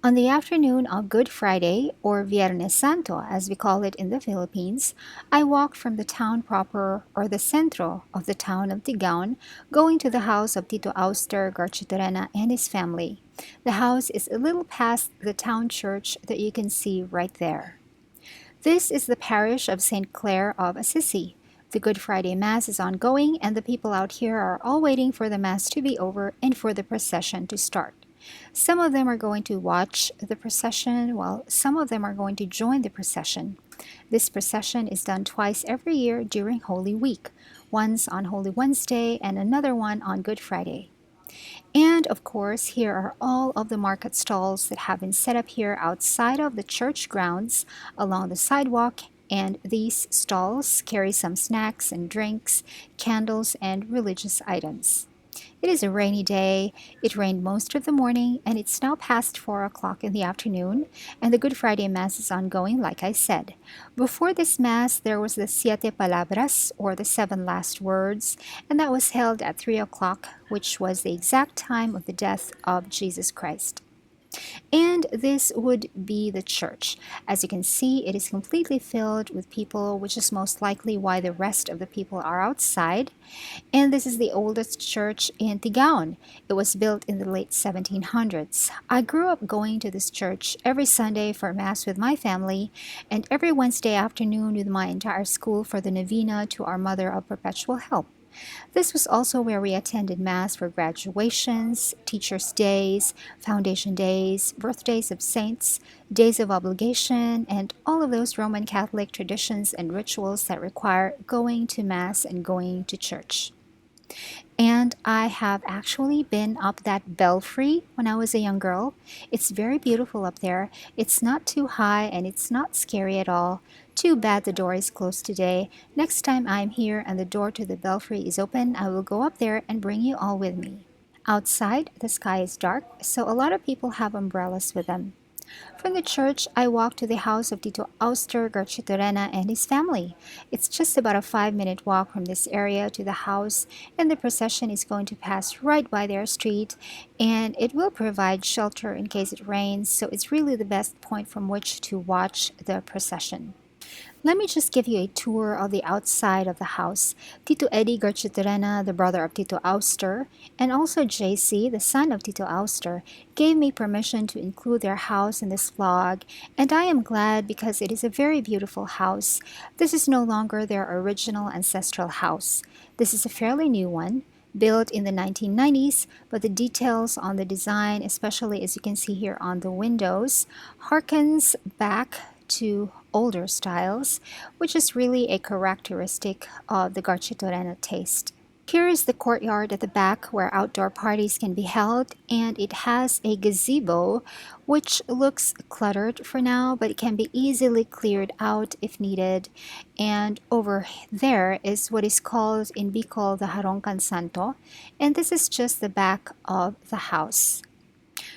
On the afternoon of Good Friday, or Viernes Santo as we call it in the Philippines, I walked from the town proper or the centro of the town of Tigaon, going to the house of Tito Ostergard and his family. The house is a little past the town church that you can see right there. This is the parish of St. Clare of Assisi. The Good Friday Mass is ongoing, and the people out here are all waiting for the Mass to be over and for the procession to start. Some of them are going to watch the procession, while some of them are going to join the procession. This procession is done twice every year during Holy Week, once on Holy Wednesday and another one on Good Friday. And of course, here are all of the market stalls that have been set up here outside of the church grounds along the sidewalk. And these stalls carry some snacks and drinks, candles, and religious items. It is a rainy day. It rained most of the morning, and it's now past 4 o'clock in the afternoon, and the Good Friday Mass is ongoing, like I said. Before this Mass, there was the Siete Palabras, or the seven last words, and that was held at 3 o'clock, which was the exact time of the death of Jesus Christ. And this would be the church. As you can see, it is completely filled with people, which is most likely why the rest of the people are outside. And this is the oldest church in Tigaon. It was built in the late 1700s. I grew up going to this church every Sunday for Mass with my family, and every Wednesday afternoon with my entire school for the novena to our Mother of Perpetual Help. This was also where we attended Mass for graduations, Teachers' Days, Foundation Days, birthdays of saints, days of obligation, and all of those Roman Catholic traditions and rituals that require going to Mass and going to church. And I have actually been up that belfry when I was a young girl. It's very beautiful up there. It's not too high and it's not scary at all. Too bad the door is closed today. Next time I'm here and the door to the belfry is open, I will go up there and bring you all with me. Outside, the sky is dark, so a lot of people have umbrellas with them. From the church, I walked to the house of Tito Ostergard and his family. It's just about a 5-minute walk from this area to the house, and the procession is going to pass right by their street, and it will provide shelter in case it rains, so it's really the best point from which to watch the procession. Let me just give you a tour of the outside of the house. Tito Eddie Garchitorena, the brother of Tito Auster, and also JC, the son of Tito Auster, gave me permission to include their house in this vlog, and I am glad because it is a very beautiful house. This is no longer their original ancestral house. This is a fairly new one, built in the 1990s, but the details on the design, especially as you can see here on the windows, harkens back to older styles, which is really a characteristic of the Garchitorena taste. Here is the courtyard at the back where outdoor parties can be held, and it has a gazebo which looks cluttered for now, but it can be easily cleared out if needed. And over there is what is called in Bicol the Harongkan Santo, and this is just the back of the house.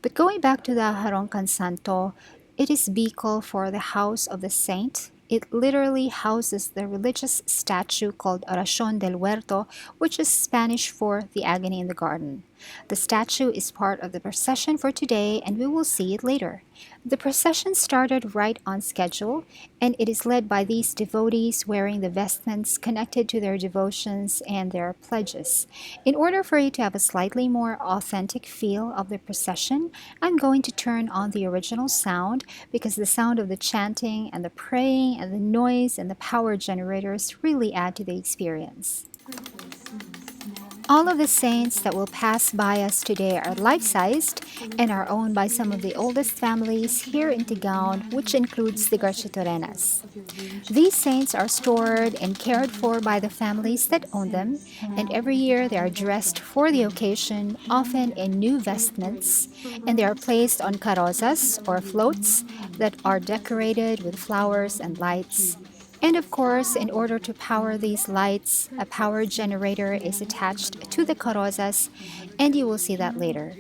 But going back to the Harongkan Santo, it is Bicol for the house of the saint. It literally houses the religious statue called Oracion del Huerto, which is Spanish for the agony in the garden. The statue is part of the procession for today, and we will see it later. The procession started right on schedule, and it is led by these devotees wearing the vestments connected to their devotions and their pledges. In order for you to have a slightly more authentic feel of the procession, I'm going to turn on the original sound because the sound of the chanting and the praying and the noise and the power generators really add to the experience. All of the saints that will pass by us today are life-sized and are owned by some of the oldest families here in Tigaon, which includes the Garchitorenas. These saints are stored and cared for by the families that own them, and every year they are dressed for the occasion, often in new vestments, and they are placed on carrozas or floats that are decorated with flowers and lights. And of course, in order to power these lights, a power generator is attached to the carrozas, and you will see that later.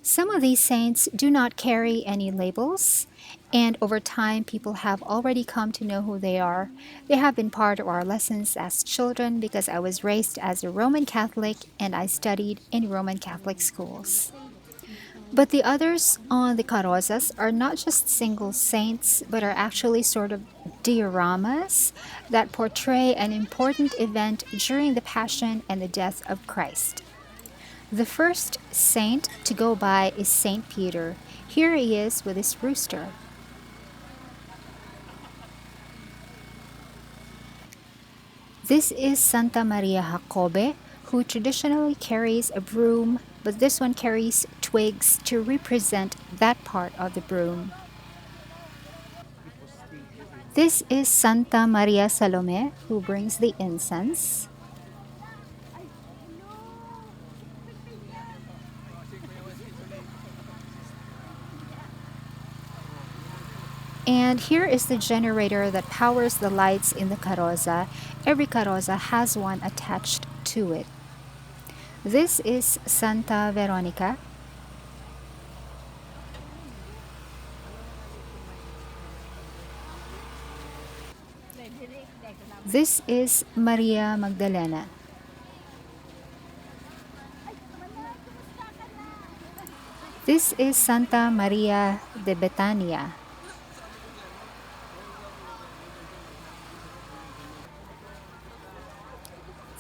Some of these saints do not carry any labels, and over time, people have already come to know who they are. They have been part of our lessons as children because I was raised as a Roman Catholic and I studied in Roman Catholic schools. But the others on the carrozas are not just single saints, but are actually sort of dioramas that portray an important event during the Passion and the death of Christ. The first saint to go by is Saint Peter. Here he is with his rooster. This is Santa Maria Jacobe, who traditionally carries a broom, but this one carries twigs to represent that part of the broom. This is Santa Maria Salome, who brings the incense. And here is the generator that powers the lights in the carroza. Every carroza has one attached to it. This is Santa Veronica. This is Maria Magdalena. This is Santa Maria de Betania.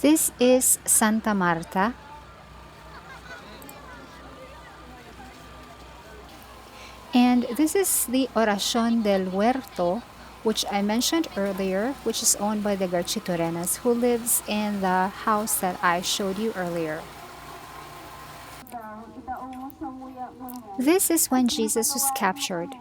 This is Santa Marta. And this is the Oración del Huerto, which I mentioned earlier, which is owned by the Garchitorenas, who lives in the house that I showed you earlier. This is when Jesus was captured.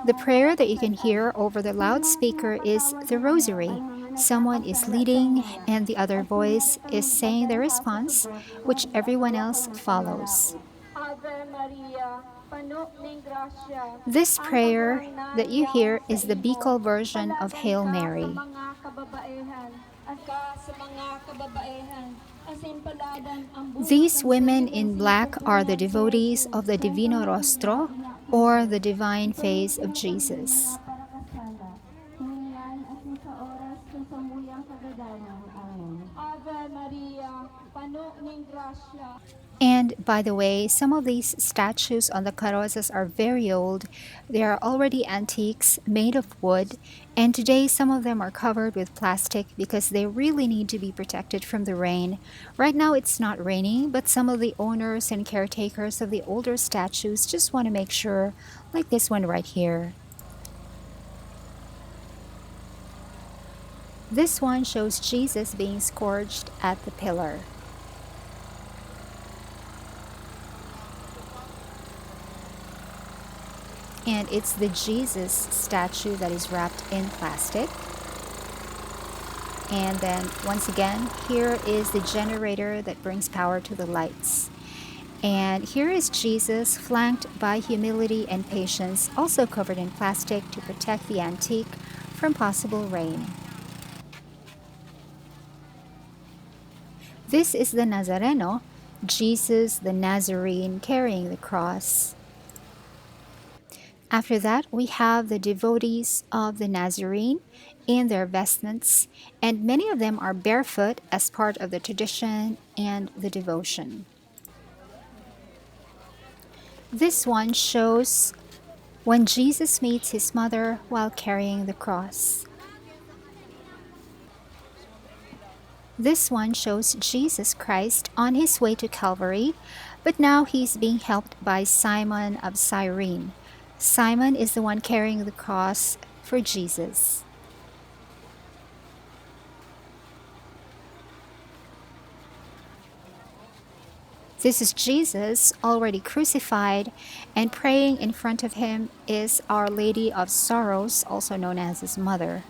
The prayer that you can hear over the loudspeaker is the Rosary. Someone is leading, and the other voice is saying the response, which everyone else follows. This prayer that you hear is the Bicol version of Hail Mary. These women in black are the devotees of the Divino Rostro, or the divine face of Jesus. And by the way, some of these statues on the carrozas are very old. They are already antiques made of wood, and today some of them are covered with plastic because they really need to be protected from the rain. Right now it's not raining, but some of the owners and caretakers of the older statues just want to make sure, like this one right here. This one shows Jesus being scourged at the pillar. And it's the Jesus statue that is wrapped in plastic. And then once again, here is the generator that brings power to the lights. And here is Jesus flanked by humility and patience, also covered in plastic to protect the antique from possible rain. This is the Nazareno, Jesus the Nazarene carrying the cross. After that, we have the devotees of the Nazarene in their vestments, and many of them are barefoot as part of the tradition and the devotion. This one shows when Jesus meets his mother while carrying the cross. This one shows Jesus Christ on his way to Calvary, but now he's being helped by Simon of Cyrene. Simon is the one carrying the cross for Jesus. This is Jesus already crucified, and praying in front of him is Our Lady of Sorrows, also known as his mother.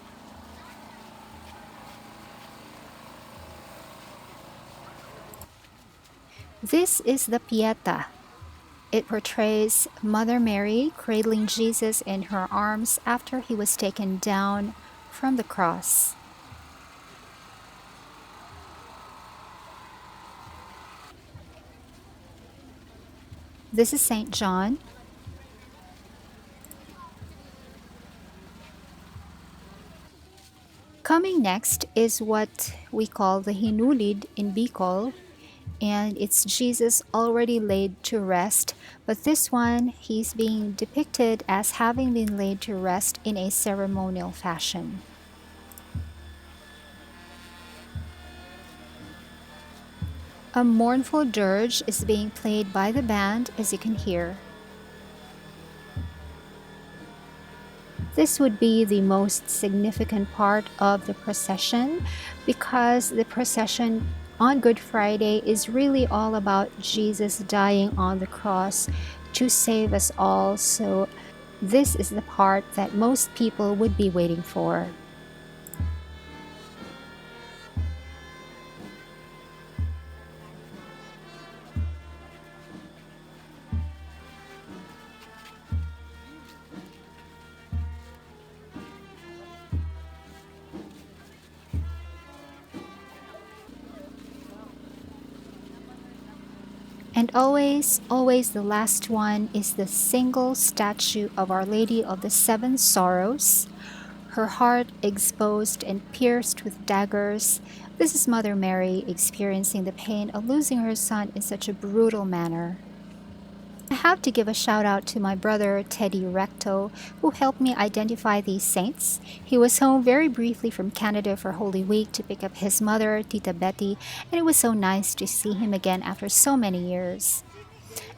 This is the Pieta. It portrays Mother Mary cradling Jesus in her arms after he was taken down from the cross. This is Saint John. Coming next is what we call the Hinulid in Bicol. and it's Jesus already laid to rest, but this one, he's being depicted as having been laid to rest in a ceremonial fashion. A mournful dirge is being played by the band, as you can hear. This would be the most significant part of the procession because the procession on Good Friday is really all about Jesus dying on the cross to save us all. So, this is the part that most people would be waiting for. And always, always the last one is the single statue of Our Lady of the Seven Sorrows, her heart exposed and pierced with daggers. This is Mother Mary experiencing the pain of losing her son in such a brutal manner. I have to give a shout out to my brother Teddy Recto, who helped me identify these saints. He was home very briefly from Canada for Holy Week to pick up his mother, Tita Betty, and it was so nice to see him again after so many years.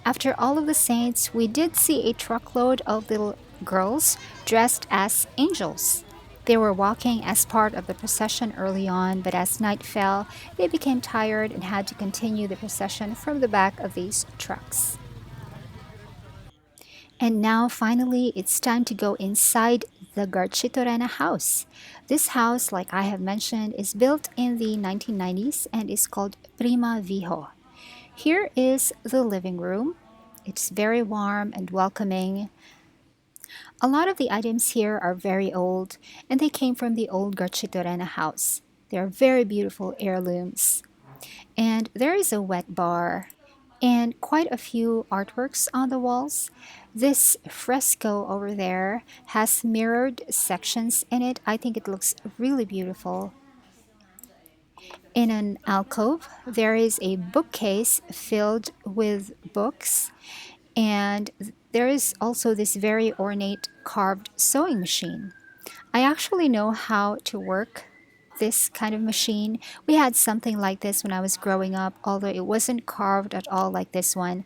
After all of the saints, we did see a truckload of little girls dressed as angels. They were walking as part of the procession early on, but as night fell, they became tired and had to continue the procession from the back of these trucks. And now, finally, it's time to go inside the Garchitorena house. This house, like I have mentioned, is built in the 1990s and is called Prima Viho. Here is the living room. It's very warm and welcoming. A lot of the items here are very old, and they came from the old Garchitorena house. They are very beautiful heirlooms. And there is a wet bar and quite a few artworks on the walls. This fresco over there has mirrored sections in it. I think it looks really beautiful. In an alcove, there is a bookcase filled with books, and there is also this very ornate carved sewing machine. I actually know how to work this kind of machine. We had something like this when I was growing up, although it wasn't carved at all like this one.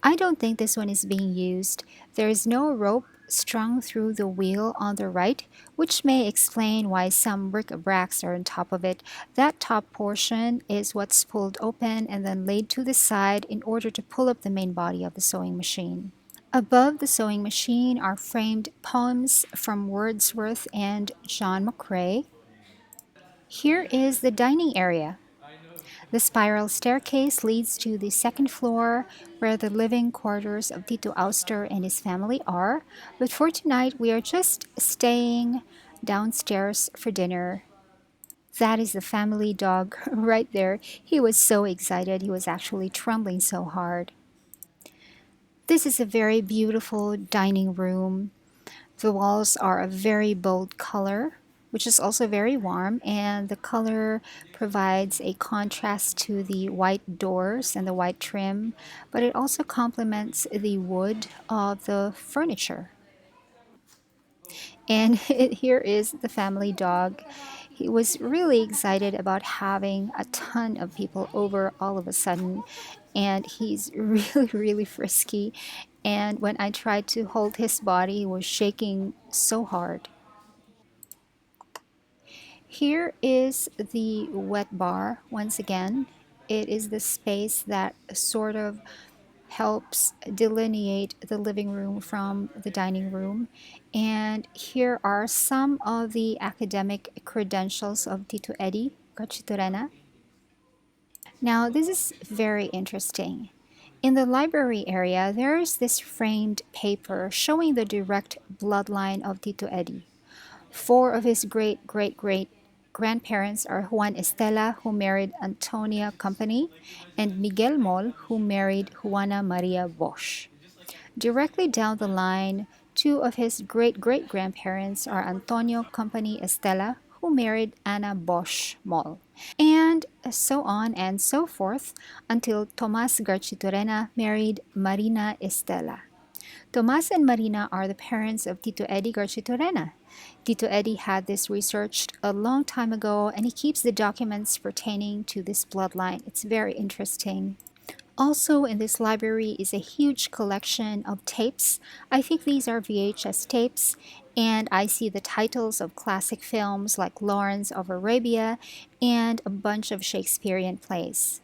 I don't think this one is being used. There is no rope strung through the wheel on the right, which may explain why some bric-a-bracs are on top of it. That top portion is what's pulled open and then laid to the side in order to pull up the main body of the sewing machine. Above the sewing machine are framed poems from Wordsworth and John McCrae. Here is the dining area. The spiral staircase leads to the second floor where the living quarters of Tito Auster and his family are, but for tonight we are just staying downstairs for dinner. That is the family dog right there. He was so excited, he was actually trembling so hard. This is a very beautiful dining room. The walls are a very bold color, which is also very warm, and the color provides a contrast to the white doors and the white trim, but it also complements the wood of the furniture. And here is the family dog. He was really excited about having a ton of people over all of a sudden, and he's really, really frisky. And when I tried to hold his body, he was shaking so hard. Here is the wet bar once again. It is the space that sort of helps delineate the living room from the dining room. And here are some of the academic credentials of Tito Eddie Cachitorena. Now, this is very interesting. In the library area, there is this framed paper showing the direct bloodline of Tito Eddie. Four of his great great great grandparents are Juan Estela, who married Antonia Company, and Miguel Mol, who married Juana Maria Bosch. Directly down the line, two of his great great grandparents are Antonio Company Estela, who married Anna Bosch Moll. And so on and so forth until Tomas Garchitorena married Marina Estela. Tomas and Marina are the parents of Tito Eddie Garchitorena. Tito Eddie had this researched a long time ago and he keeps the documents pertaining to this bloodline. It's very interesting. Also, in this library is a huge collection of tapes. I think these are VHS tapes, and I see the titles of classic films like Lawrence of Arabia and a bunch of Shakespearean plays.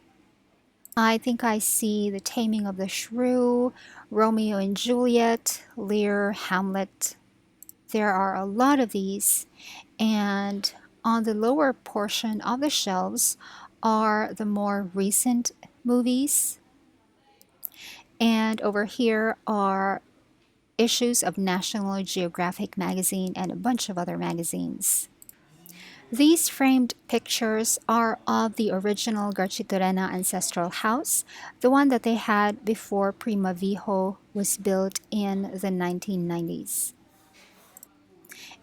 I think I see The Taming of the Shrew, Romeo and Juliet, Lear, Hamlet. There are a lot of these, and on the lower portion of the shelves are the more recent movies. And over here are issues of National Geographic magazine and a bunch of other magazines. These framed pictures are of the original Garchitorena ancestral house, the one that they had before Prima Vijo was built in the 1990s.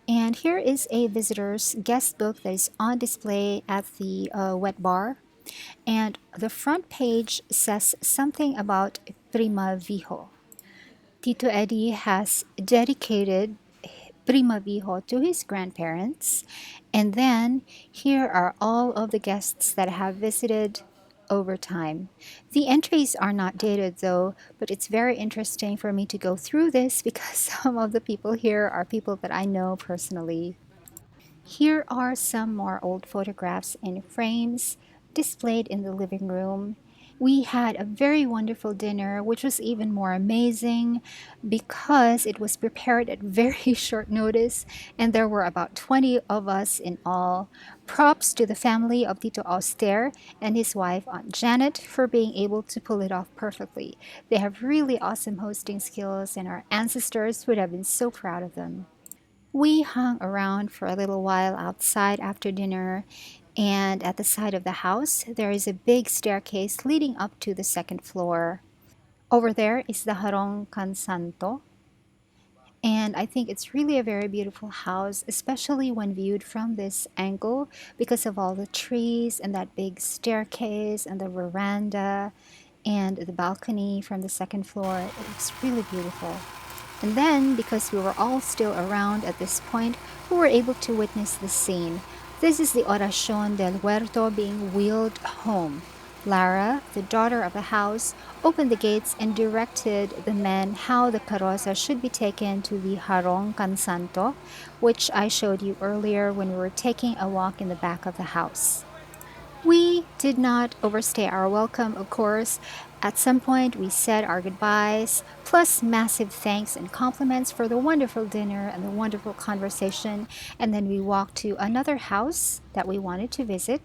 And here is a visitor's guest book that is on display at the wet bar. And the front page says something about Prima Vijo. Tito Eddie has dedicated Prima Vijo to his grandparents. And then here are all of the guests that have visited over time. The entries are not dated though, but it's very interesting for me to go through this because some of the people here are people that I know personally. Here are some more old photographs in frames displayed in the living room. We had a very wonderful dinner, which was even more amazing because it was prepared at very short notice, and there were about 20 of us in all. Props to the family of Tito Auster and his wife, Aunt Janet, for being able to pull it off perfectly. They have really awesome hosting skills, and our ancestors would have been so proud of them. We hung around for a little while outside after dinner, and at the side of the house, there is a big staircase leading up to the second floor. Over there is the Harong Kan Santo, and I think it's really a very beautiful house, especially when viewed from this angle because of all the trees and that big staircase and the veranda and the balcony from the second floor. It looks really beautiful. And then, because we were all still around at this point, we were able to witness the scene. This is the Oracion del Huerto being wheeled home. Lara, the daughter of the house, opened the gates and directed the men how the carroza should be taken to the Harong Can Santo, which I showed you earlier when we were taking a walk in the back of the house. We did not overstay our welcome, of course. At some point, we said our goodbyes, plus massive thanks and compliments for the wonderful dinner and the wonderful conversation. And then we walked to another house that we wanted to visit.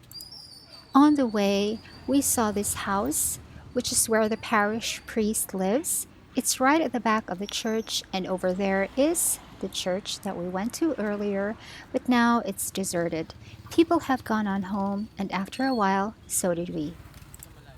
On the way, we saw this house, which is where the parish priest lives. It's right at the back of the church, and over there is the church that we went to earlier, but now it's deserted. People have gone on home, and after a while, so did we.